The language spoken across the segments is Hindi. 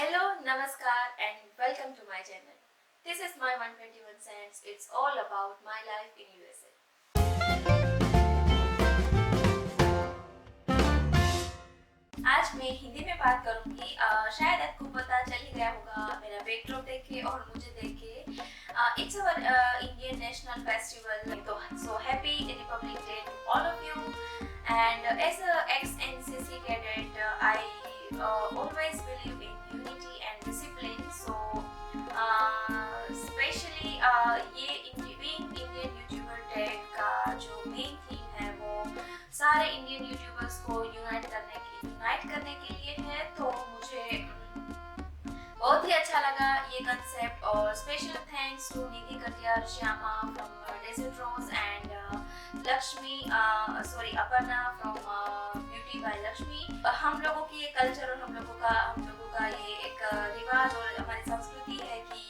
Hello, Namaskar, and welcome to my channel. This is my 121 cents. It's all about my life in USA. आज मैं हिंदी में बात करूंगी। शायद आपको पता चल ही गया होगा मेरा बैकड्रॉप देख के और मुझे देख के। It's our Indian national festival, तो so happy republic day to all of you. And as a ex NCC cadet I always believe in unity and discipline. So specially ये being Indian YouTuber tag का जो मेन थीम है वो सारे इंडियन यूट्यूबर्स को यूनाइट करने के लिए है। तो मुझे बहुत ही अच्छा लगा ये कंसेप्ट। और special thanks to Nidhi Katiyar Shyama from Desert Rose and Lakshmi Aparna from Beauty by Lakshmi. हम लोगों की ये कल्चर और हम लोगों का ये एक रिवाज और हमारी संस्कृति है कि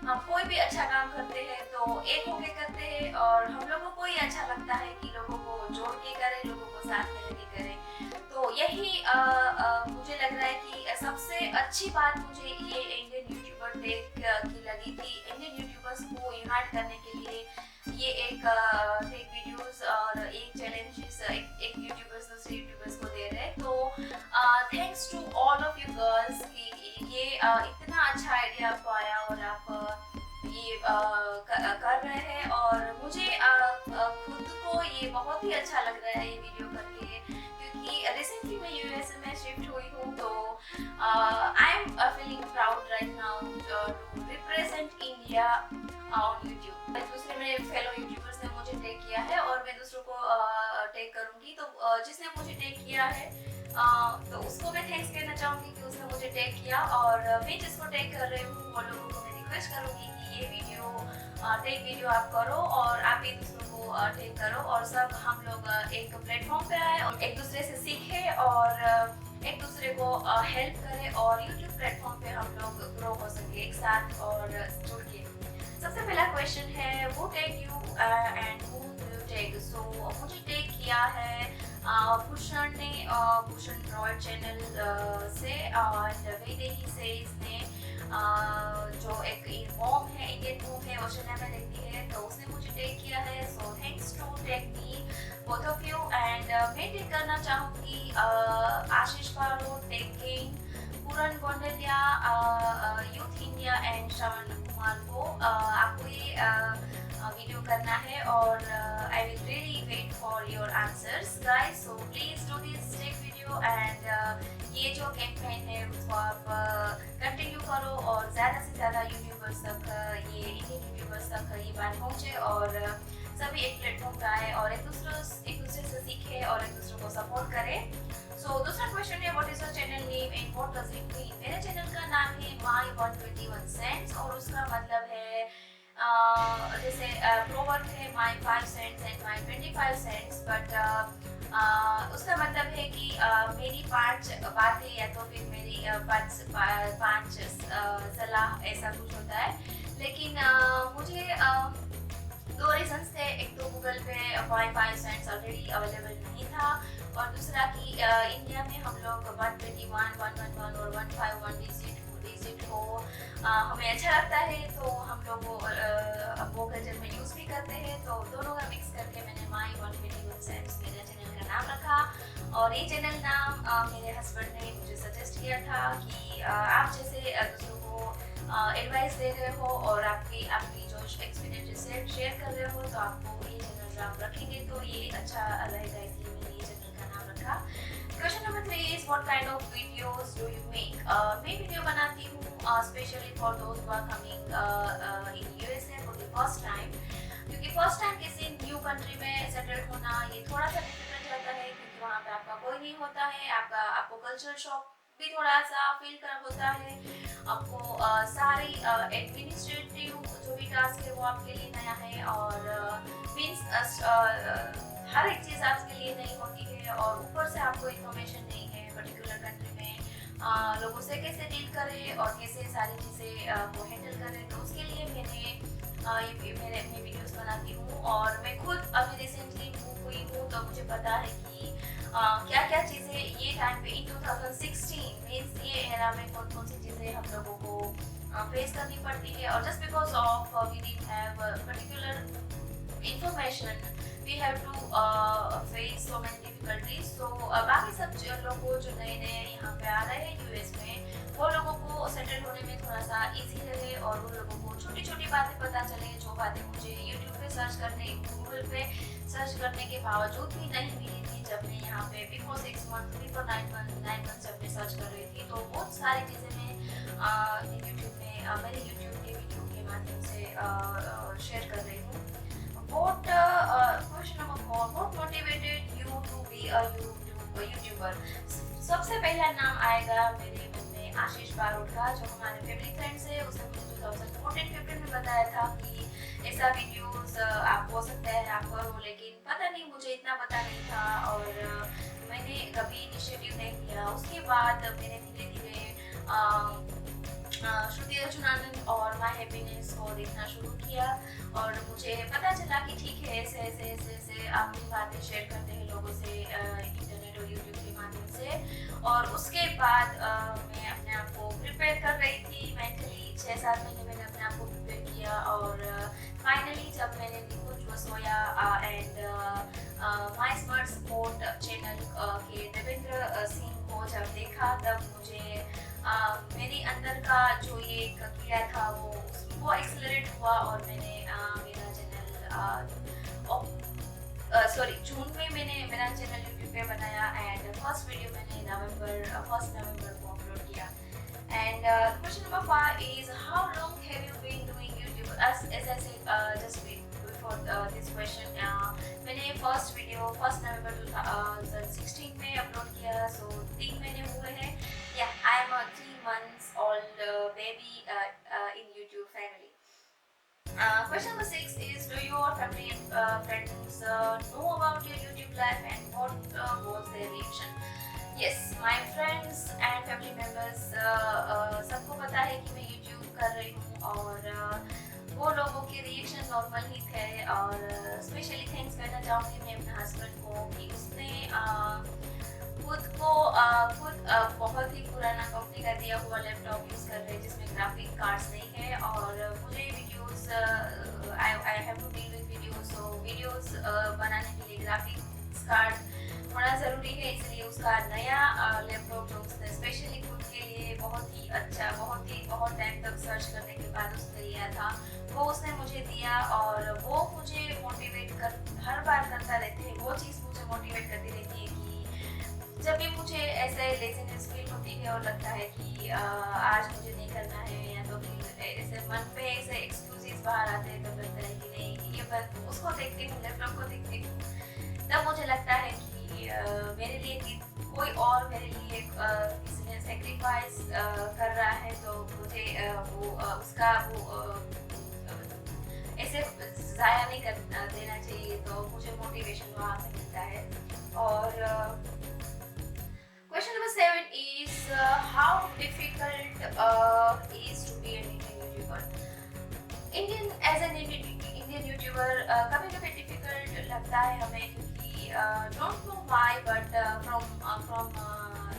हम कोई भी अच्छा काम करते हैं तो एक होके करते हैं, और हम लोगों को ये अच्छा लगता है कि लोगों को जोड़ के करें, लोगों को साथ में लेके करें। तो यही मुझे लग रहा है कि सबसे अच्छी बात मुझे ये इंडियन यूट्यूबर टेक की लगी थी। इंडियन यूट्यूबर्स को यूनाइट करने के लिए ये एक टेक वीडियोस और एक चैलेंजेस एक यूट्यूबर्स दूसरे यूट्यूबर्स को दे रहे हैं। तो thanks to all of you girls कि ये इतना अच्छा आइडिया आपको आया और आप ये कर रहे हैं। और मुझे खुद को ये बहुत ही अच्छा लग रहा है ये वीडियो करके, क्योंकि रिसेंटली मैं यूएसए में शिफ्ट हुई हूँ। तो I am feeling proud right now to represent India on YouTube. दूसरे मेरे फेलो यूट्यूबर्स ने मुझे टैग किया है और मैं दूसरों को टैग करूँगी। तो जिसने मुझे टैग किया है तो उसको मैं थैंक्स कहना चाहूँगी कि उसने मुझे टैग किया। और मैं जिसको टैग कर रही हूँ वो लोगों को मैं रिक्वेस्ट करूँगी कि ये टैग वीडियो आप करो और आप भी दूसरों को टैग करो, और सब हम लोग एक प्लेटफॉर्म पे आए और एक दूसरे से सीखें और एक दूसरे को हेल्प करें और यूट्यूब प्लेटफॉर्म पे हम लोग ग्रो हो सके एक साथ और जुड़ के। सबसे पहला क्वेश्चन है वो tag you and who do you tag. So मुझे टैग किया है भूषण ने, भूषण रॉय चैनल से, और वैदेही से इसने जो एक मॉम है, इंडियन मॉम है, ऑस्ट्रेलिया में रहती है, तो उसने मुझे टैग किया है। So thanks to tag me both of you. And मैं टैग करना चाहूँगी Ashish Paro, tagging Puran Gondaliya, youth India and Shravan Kumar को। आपको ये वीडियो करना है और I will really wait for your answers guys. So please do this tag video and ये जो कैंपेन है उसको आप कंटिन्यू करो और ज़्यादा से ज़्यादा यूट्यूबर्स तक ये इंडियन यूट्यूबर्स तक ये बात पहुँचे और सभी एक प्लेटफॉर्म पे आए और एक दूसरे से सीखे और एक दूसरे को सपोर्ट करें। सो दूसरा क्वेश्चन है what is your channel name and what does it mean. मेरे चैनल का नाम है माई 121 सेंट्स और उसका मतलब है जैसे प्रोवर्ब है my 5 cents and my 25 cents, but उसका मतलब है कि मेरी 5 बातें या तो फिर मेरी 5 सलाह, ऐसा कुछ होता है। लेकिन मुझे 2 रीजंस थे। एक तो गूगल पे 5 सेंट्स ऑलरेडी अवेलेबल नहीं था, और दूसरा कि इंडिया में हम लोग 121, 111 और 151 डिजिट को हमें अच्छा लगता है, तो हम लोग वो कल्चर में यूज़ भी करते हैं। तो दोनों का मिक्स करके मैंने माई 121 सेंट्स मेरे चैनल का नाम रखा। और ये चैनल नाम मेरे हस्बैंड ने मुझे सजेस्ट किया था कि आप जैसे दूसरों को एडवाइस दे रहे हो और आपकी जो एक्सपीरियंस शेयर कर रहे हो, तो आपको ये चैनल नाम रखेंगे तो ये अच्छा रहेगा, इसलिए मैंने ये चैनल का नाम रखा। Question number 3 is what kind of videos do you make. मैं वीडियो बनाती हूँ specially for those who are coming in USA for the first time, क्योंकि फर्स्ट टाइम किसी न्यू कंट्री में सेटल होना ये थोड़ा सा डिफिकल्ट रहता है, क्योंकि वहाँ पे आपका कोई नहीं होता है, आपको कल्चरल शॉक भी थोड़ा सा फील कर होता है। आपको सारी एडमिनिस्ट्रेटिव जो भी टास्क है वो आपके लिए नया है, और मीन्स हर एक चीज़ आपके लिए नहीं होती है, और ऊपर से आपको इन्फॉर्मेशन नहीं है पर्टिकुलर कंट्री में लोगों से कैसे डील करें और कैसे सारी चीज़ें को हैंडल करें। तो उसके लिए मैंने अपनी वीडियोस बनाती हूँ और मैं खुद अभी रिसेंटली मूव हुई हूँ, तो मुझे पता है कि क्या क्या चीज़ें ये टाइम पे इन 2016 मीन्स ये एरा में कौन कौन सी चीज़ें हम लोगों को फेस करनी पड़ती है। और just because of we didn't have particular information, we have to face so many difficulties. So बाकी सब लोगों जो नए नए यहाँ पे आ रहे हैं यूएस में, वो लोगों को सेटल होने में थोड़ा सा इजी रहे और वो लोगों को छोटी छोटी बातें पता चले, जो बातें मुझे यूट्यूब पे सर्च करने, गूगल पे सर्च करने के बावजूद भी नहीं मिली थी जब मैं यहाँ पे बिफोर 6 मंथ, बिफोर 9 मंथ जब मैं सर्च कर रही थी। तो बहुत सारी चीज़ें मैं यूट्यूब में मेरे यूट्यूब के वीडियो के माध्यम से शेयर कर रही हूँ। Question number 4. What motivated you to be a YouTuber? सबसे पहला नाम आएगा मेरे मन में आशीष बारोट का, जो हमारे फैमिली फ्रेंड्स है। उसने मुझे 2014-15 में बताया था कि ऐसा वीडियोस आप हो सकता है आप करो, लेकिन पता नहीं मुझे इतना पता नहीं था और मैंने कभी इनिशिएटिव नहीं लिया। उसके बाद मैंने धीरे धीरे श्रुति अर्जुनानंद और माय हैप्पीनेस को देखना शुरू किया और मुझे पता चला कि ठीक है, ऐसे आप अपनी बातें शेयर करते हैं लोगों से इंटरनेट और यूट्यूब के माध्यम से। और उसके बाद मैं अपने आप को प्रिपेयर कर रही थी मेंटली। 6-7 महीने मैंने अपने आप को प्रिपेयर किया और फाइनली जब मैंने Nikunj Vasoya and my smart support channel के देवेंद्र सिंह को जब देखा, तब मुझे मेरी अंदर का जो ये क्रिया था वो एक्सेलरेट हुआ और मैंने मेरा चैनल जून में मैंने मेरा चैनल यूट्यूब पे बनाया एंड फर्स्ट वीडियो मैंने नवंबर को अपलोड किया। And question number 5 is how long have you been doing YouTube? as I said just before this question, मैंने फर्स्ट वीडियो 1 नवंबर 2016 में अपलोड किया, सो 3 महीने हुए हैं। Yeah, I am a 3 months old baby in YouTube family. Question number 6 is, do your family and friends know about your YouTube life and what was their reaction? Yes, my friends and family members सबको पता है कि मैं YouTube कर रही हूँ और वो लोगों के रिएक्शन नॉर्मल ही थे। और स्पेशली थैंक्स करना चाहूँगी मैं अपने हस्बैंड को कि उसने खुद बहुत ही पुराना कंपनी का दिया हुआ लैपटॉप यूज़ कर रहे हैं जिसमें ग्राफिक कार्ड्स नहीं है और मुझे videos I have to deal with videos, so videos बनाने के लिए ग्राफिक्स कार्ड होना ज़रूरी है। इसलिए उसका नया लैपटॉप जो उसने स्पेशली खुद के लिए बहुत टाइम तक सर्च करने के बाद उसने लिया था, वो उसने मुझे दिया और वो मुझे मोटिवेट हर बार करता रहते हैं। वो चीज़ मुझे मोटिवेट करती रहती है कि जब भी मुझे ऐसे लेजीनेस फील होती है और लगता है कि आज मुझे नहीं करना है, या तो फिर ऐसे मन पे ऐसे एक्सक्यूजेस बाहर आते हैं, तब लगता है कि नहीं, ये बात उसको देखती हूँ, लैपटॉप को देखती हूँ, तब मुझे लगता है कि मेरे लिए कोई और मेरे लिए किसी ने सेक्रीफाइस कर रहा है, तो मुझे ऐसे ज़ाया नहीं कर देना चाहिए। तो मुझे मोटिवेशन वहाँ से मिलता है। और question number 7 is how difficult is to be an Indian YouTuber? As an Indian YouTuber कभी डिफिकल्ट लगता है हमें, क्योंकि don't know why, but from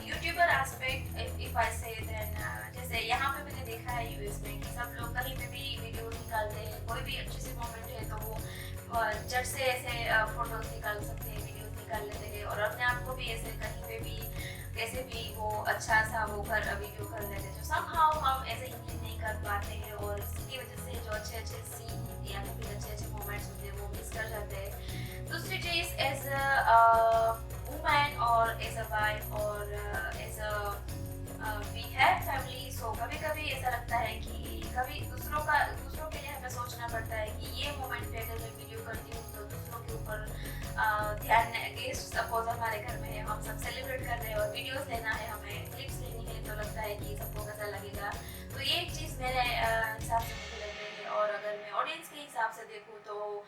YouTuber aspect if I say then जैसे यहाँ पे मैंने देखा है यूएस में कि सब लोग कहीं पे भी वीडियो निकालते हैं, कोई भी अच्छी सी मोमेंट है तो वो झट से ऐसे फोटोज निकाल सकते हैं, वीडियोस निकाल लेते हैं और अपने आप को भी ऐसे कहीं पे भी कैसे भी वो अच्छा सा वो वीडियो कर लेते हैं, जो somehow हम ऐसे इंडियन नहीं कर पाते हैं और इसकी वजह से जो अच्छे सीन या फिर अच्छे मोमेंट्स होते हैं वो मिस कर जाते हैं। दूसरी चीज़ एज अ वुमेन और एज अ वाइफ और as a we have family, so कभी ऐसा लगता है कि कभी दूसरों के लिए हमें सोचना पड़ता है कि ये मोमेंट पे अगर मैं वीडियो करती हूँ तो दूसरों के ऊपर ध्यान, गेस्ट सपोज हमारे घर में है, हम सब सेलिब्रेट कर रहे हैं और वीडियोस लेना है, हमें क्लिप्स लेनी है, तो लगता है कि सबको कैसा लगेगा। तो ये एक चीज़ मेरे हिसाब से मुझे लग रही है। और अगर मैं ऑडियंस के हिसाब से देखूँ तो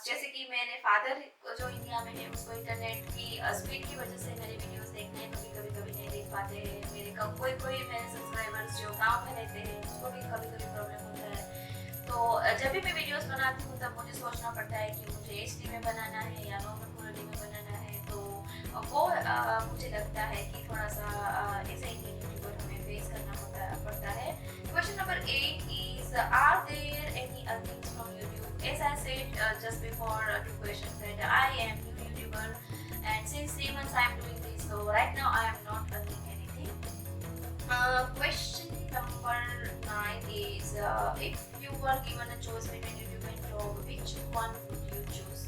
जैसे कि मेरे फादर जो इंडिया में है उसको इंटरनेट की स्पीड की वजह से मेरे वीडियोस देखने में भी कभी नहीं पाते हैं। मेरे कोई मेरे सब्सक्राइबर्स जो गांव में रहते हैं उसको भी कभी कभी प्रॉब्लम होता है। तो जब भी मैं वीडियोस बनाती हूँ तब मुझे सोचना पड़ता है कि मुझे HD में बनाना है या नॉर्मल क्वालिटी में बनाना है। तो वो मुझे लगता है कि थोड़ा सा एज ए यूट्यूबर हमें फेस करना पड़ता है। Question number 8 is are there any earnings from YouTube? As I said just before two questions that I am new YouTuber and since 3 months I am doing this, so right now I am not earning anything. Question number 9 is if you were given a choice between YouTube and job, which one would you choose?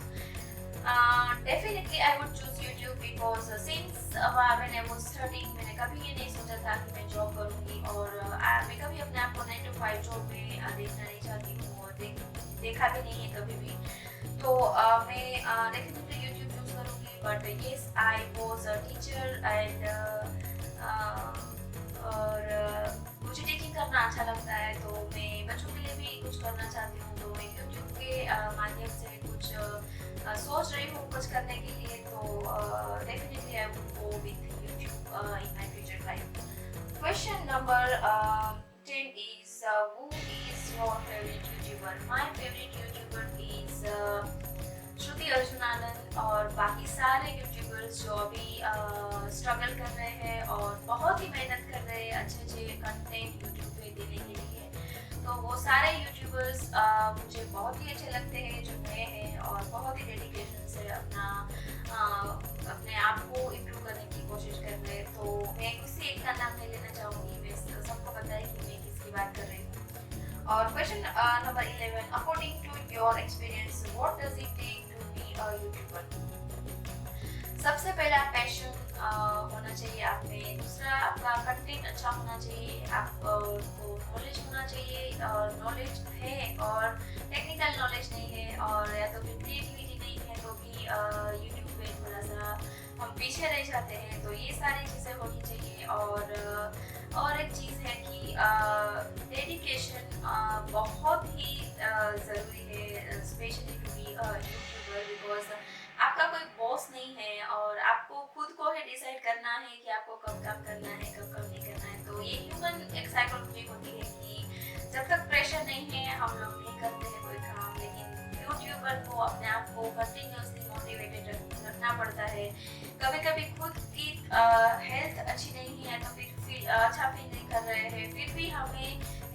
Definitely I would choose YouTube because since when I was studying मैंने कभी ये नहीं सोचा था कि मैं जॉब करूँगी और मैं कभी अपने आप को 9 to 5 जॉब में देखना नहीं चाहती हूँ और देखा भी नहीं है कभी भी। तो मैं definitely YouTube चूज करूँगी। But yes, I was a teacher and और मुझे टीचिंग करना अच्छा लगता है, तो मैं बच्चों के लिए भी कुछ करना चाहती हूँ। तो मैं YouTube के माध्यम से कुछ सोच रही हूँ कुछ करने के लिए। तो definitely I would go with YouTube in my future life. Question number 10 is who is your favorite YouTuber? My favorite YouTuber is श्रुति अर्जुनानंद और बाकी सारे यूट्यूबर्स जो अभी स्ट्रगल कर रहे हैं और बहुत ही मेहनत कर रहे हैं अच्छे कंटेंट यूट्यूब पे देने के लिए। तो वो सारे यूट्यूबर्स मुझे बहुत ही अच्छे लगते हैं जो नए हैं और बहुत ही डेडिकेशन से अपने आप को इम्प्रूव करने की कोशिश कर रहे हैं। तो मैं किसी एक का नाम नहीं लेना चाहूँगी, मैं सबको पता है कि मैं किसकी बात कर रही हूँ। और question number 11, according to your experience what does it take to be a YouTuber? सबसे पहला पैशन होना चाहिए आप में, दूसरा आपका कंटेंट अच्छा होना चाहिए, आपको नॉलेज होना चाहिए और नॉलेज है और टेक्निकल नॉलेज नहीं है और या तो फिर क्रिएटिविटी नहीं है तो भी यूट्यूब पे थोड़ा सा हम पीछे रह जाते हैं। तो ये सारी चीज़ें होनी चाहिए और एक चीज़ है कि डेडिकेशन बहुत ही ज़रूरी है, specially to be YouTuber because आपका कोई बॉस नहीं है और आपको खुद को ही डिसाइड करना है कि आपको कब काम करना है कब नहीं करना है। तो ये ह्यूमन एक साइकोलॉजी होती है कि जब तक प्रेशर नहीं है हम लोग नहीं करते हैं कोई काम, लेकिन यूट्यूबर को अपने आप को कंटिन्यूसली मोटिवेटेड रखना पड़ता है। कभी कभी खुद की हेल्थ अच्छी नहीं है तो फिर अच्छा फील नहीं कर रहे हैं, फिर भी हमें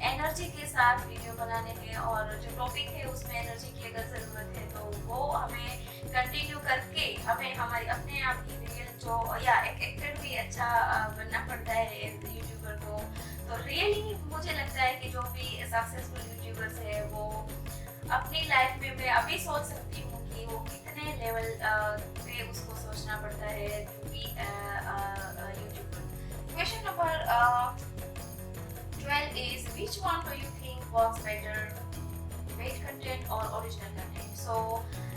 एनर्जी के साथ वीडियो बनाने हैं और जो टॉपिक है उसमें एनर्जी की अगर ज़रूरत है तो वो हमें कंटिन्यू करके हमें हमारी अपने आप की रियल जो या एक एक्टर भी अच्छा बनना पड़ता है यूट्यूबर को। तो रियली मुझे लगता है कि जो भी सक्सेसफुल यूट्यूबर्स है वो अपनी लाइफ में मैं अभी सोच सकती हूँ कि वो कितने लेवल पे उसको सोचना पड़ता है to be YouTuber. Question number 12 is which one do you think works better, paid content or original content? So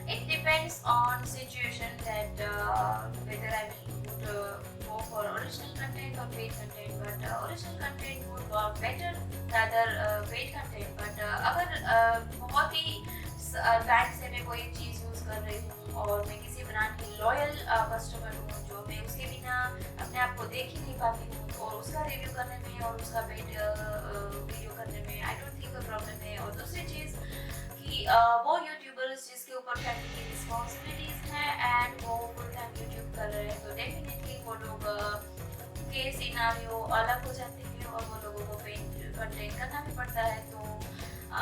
it depends on situation that whether I will go for original content or paid content, but original content would work better rather paid content। but अगर बहुत ही टाइम से मैं कोई चीज़ यूज़ कर रही हूँ और मैं किसी ब्रांड की लॉयल कस्टमर हूँ जो मैं उसके बिना अपने आप को देख ही नहीं पाती हूँ और उसका रिव्यू करने में और उसका पेड वीडियो करने में आई डोंट थिंक कोई प्रॉब्लम है। और दूसरी चीज़ कि वो यूट्यूबर्स जिसके ऊपर फैमिली की रिस्पॉन्सिबिलिटीज़ हैं एंड वो फुल टाइम यूट्यूब कर रहे हैं तो डेफिनेटली वो लोग के सिनारियो अलग हो जाते हैं और वो लोगों को पेड कंटेंट करना भी पड़ता है। तो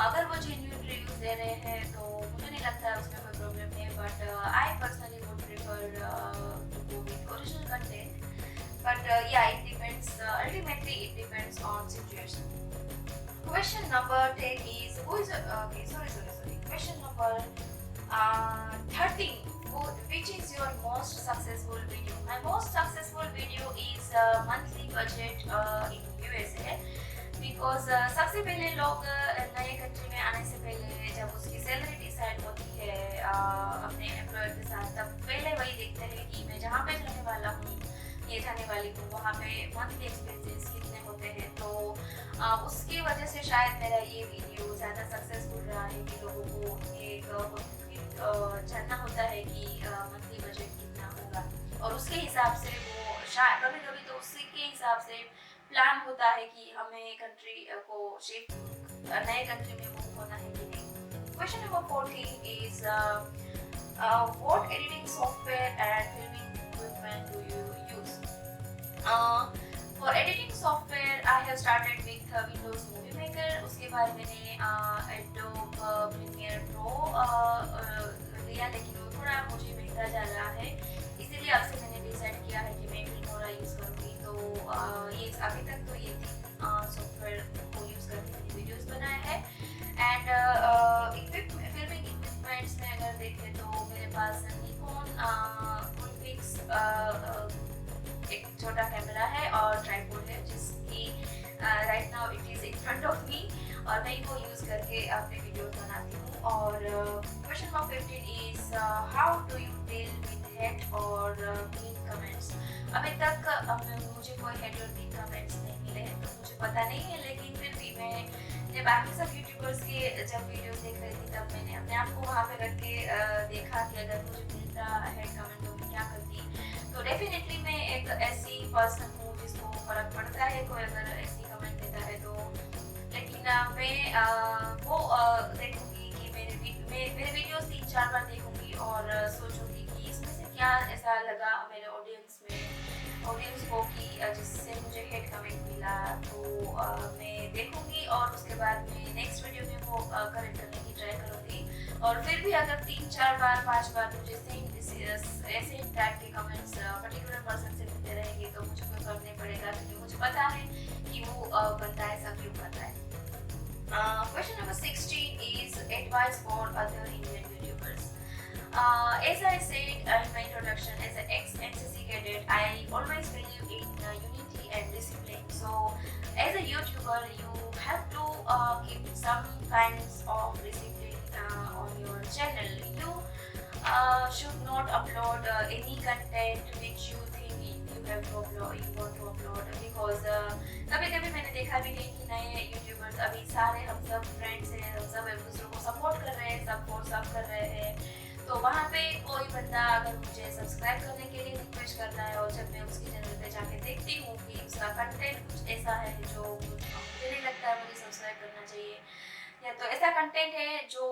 अगर वो जेन्युइन रिव्यूज दे रहे हैं तो मुझे नहीं लगता उसमें कोई प्रॉब्लम है। But I personally would prefer to go with original content. But yeah, it depends. Ultimately, it depends on situation. Question number 10 is who is okay. Sorry. Question number 13. Which is your most successful video? My most successful video is monthly budget in USA. Because सबसे पहले लोग नए कंट्री में आने से पहले जब उसकी सैलरी डिसाइड होती है अपने एम्प्लॉयर के साथ तब पहले वही देखते हैं कि मैं जहाँ पे जाने वाला हूँ ये जाने वाली हूँ वहाँ पे मंथली एक्सपेंसेस कितने होते हैं। तो उसकी वजह से शायद मेरा ये वीडियो ज़्यादा सक्सेसफुल रहा है कि लोगों को एक जानना होता है कि मंथली बजट कितना होगा और उसके हिसाब से वो शायद कभी कभी तो उसी के हिसाब से प्लान होता है कि हमें कंट्री को शिफ्ट नए कंट्री में मूव होना है कि नहीं। Question number 14 is what editing software and filming equipment do you use? For editing software, I have started with Windows Movie Maker. उसके बाद मैंने Adobe Premiere Pro लिया, लेकिन वो थोड़ा मुझे महंगा जा रहा है, इसीलिए अब से मैंने डिसाइड किया है कि मैं Filmora यूज़ करूँगी। तो ये अभी तक तो ये 3 सॉफ्टवेयर को यूज़ करके मैंने वीडियोस बनाए हैं। एंड फिल्मिंग इक्विपमेंट्स में अगर देखें तो मेरे पास Nikon Coolpix एक छोटा कैमरा है और ट्राइपॉड है, जिसकी right now it is in front of me, और मैं इनको यूज करके अपने वीडियोस बनाती हूँ। और question number 15 is how do you deal with hate और मीन कमेंट्स? अभी तक मुझे कोई हेट और मीन कमेंट्स नहीं मिले हैं, तो मुझे पता नहीं है, लेकिन फिर भी मैं बाकी सब यूट्यूबर्स के जब वीडियोस देख रही थी तब मैंने अपने आप को वहाँ पे रख के देखा कि अगर मुझे मिलता हेट कमेंट तो मैं क्या करती। तो डेफिनेटली मैं एक ऐसी पर्सन हूँ जिसको फर्क पड़ता है कोई अगर ऐसी कमेंट देता है तो, लेकिन मैं वो देखूंगी कि मेरे वीडियोस 3-4 बार देखूंगी और सोचूंगी कि इसमें से क्या ऐसा लगा मेरे ऑडियंस को कि जिससे मुझे हेट कमेंट मिला। तो मैं देखूंगी और उसके बाद मैं नेक्स्ट वीडियो में वो करेक्ट करने की ट्राई करूंगी। और फिर भी अगर 3-4 बार 5 बार मुझे ऐसे टाइप के कमेंट्स पर्टिकुलर पर्सन से मिलते रहेंगे तो मुझे कोई फर्क नहीं पड़ेगा, क्योंकि मुझे पता है कि वो बंदा ऐसा क्यों करता है। Question number 16 is advice for other Indian YouTubers. As I said in my introduction, as an ex-NCC cadet, I always believe in unity and discipline. So, as a YouTuber, you have to keep some kinds of discipline on your channel. You should not upload any content which you think you want to upload, because कभी-कभी मैंने देखा भी है कि नए यूट्यूबर्स अभी सारे हम सब फ्रेंड्स हैं, हम सब एक दूसरे को सपोर्ट कर रहे हैं, सब कर रहे हैं। तो वहाँ पे कोई बंदा अगर मुझे सब्सक्राइब करने के लिए रिक्वेस्ट करता है और जब मैं उसके चैनल पे जाके देखती हूँ कि उसका कंटेंट कुछ ऐसा है जो मुझे नहीं लगता है मुझे सब्सक्राइब करना चाहिए, या तो ऐसा कंटेंट है जो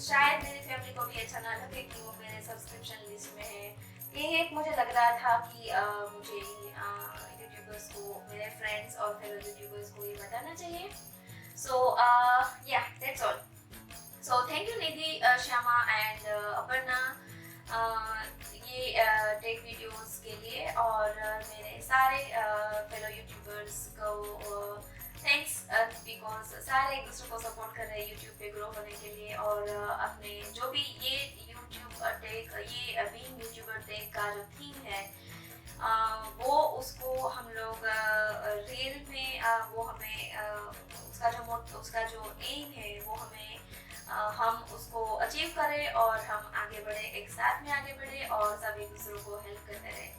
शायद मेरी फैमिली को भी अच्छा ना लगे कि वो मेरे सब्सक्रिप्शन लिस्ट में है, ये एक मुझे लग रहा था कि मुझे यूट्यूबर्स को, मेरे फ्रेंड्स और फेलो यूट्यूबर्स को ये बताना चाहिए। सो या that's all. So thank you Nidhi, Shyama and Aparna ये टेक वीडियोस के लिए, और मेरे सारे फेलो यूट्यूबर्स को थैंक्स, बिकॉज सारे एक दूसरे को सपोर्ट कर रहे हैं यूट्यूब पे ग्रो होने के लिए। और अपने जो भी ये यूट्यूब टेक, ये बीइंग यूट्यूबर टेक का जो थीम है वो उसको हम लोग रियल में वो हमें उसका जो एम है वो हमें हम उसको अचीव करें और हम आगे बढ़े, एक साथ में आगे बढ़े और सब एक दूसरे को हेल्प करते रहे।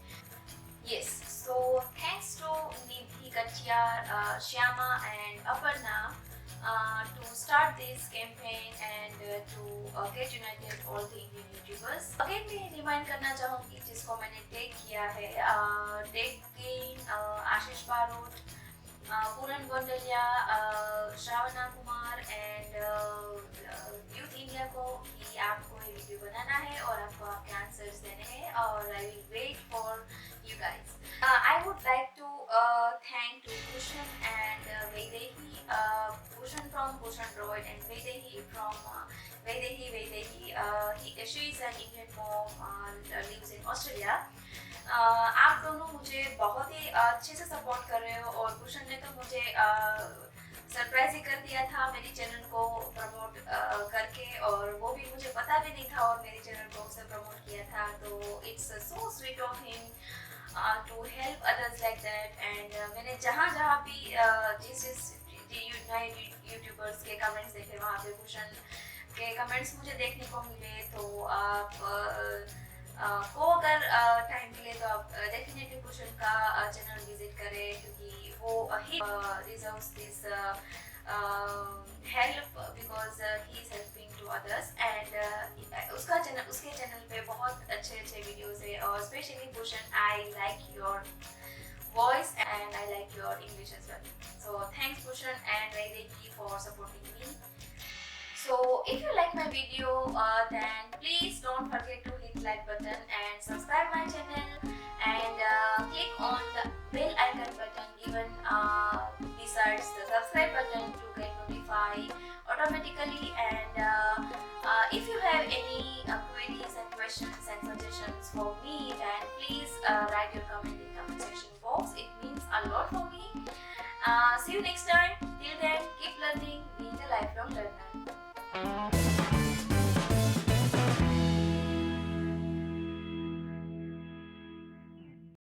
Yes, so thanks to Nidhi Katiyar, Shyama and Aparna to start this campaign and to get united all the Indian YouTubers. Again मैं रिमाइंड करना चाहूँगी जिसको मैंने टेक किया है, Tech Gain, Ashish Barot, Pooran Gondaliya, Shravana Kumar and Youth India को कि आपको ये वीडियो बनाना है और आपको आपके आंसर्स देने हैं, और I will wait for you guys. I would like to thank to Bhushan and Vaidehi, Bhushan from Bhushan Royd and Vaidehi from Vaidehi. She is an Indian mom, lives in Australia. आप दोनों मुझे बहुत ही अच्छे से सपोर्ट कर रहे हो, और भूषण ने तो मुझे सरप्राइज ही कर दिया था मेरी चैनल को प्रमोट करके, और वो भी मुझे पता भी नहीं था और मेरे चैनल को उसने प्रमोट किया था। तो it's so sweet of him to help others like that. And मैंने जहाँ भी जिस नए यूट्यूबर्स के कमेंट्स देखे वहाँ पे भूषण के कमेंट्स मुझे देखने को मिले। तो आप को अगर टाइम मिले तो आप डेफिनेटली भूषण का चैनल विजिट करें, क्योंकि वो he deserves this help because he is helping to others and उसके चैनल पे बहुत अच्छे वीडियोस है और specially Bhushan I like your voice and I like your English as well. So thanks Bhushan and Vaideki for supporting me. So if you like my video then please don't forget to hit like button and subscribe my channel and click on the bell icon button given besides the subscribe button to get notified automatically and if you have any queries and questions and suggestions for me then please write your comment in comment section box. It means a lot for me. See you next time.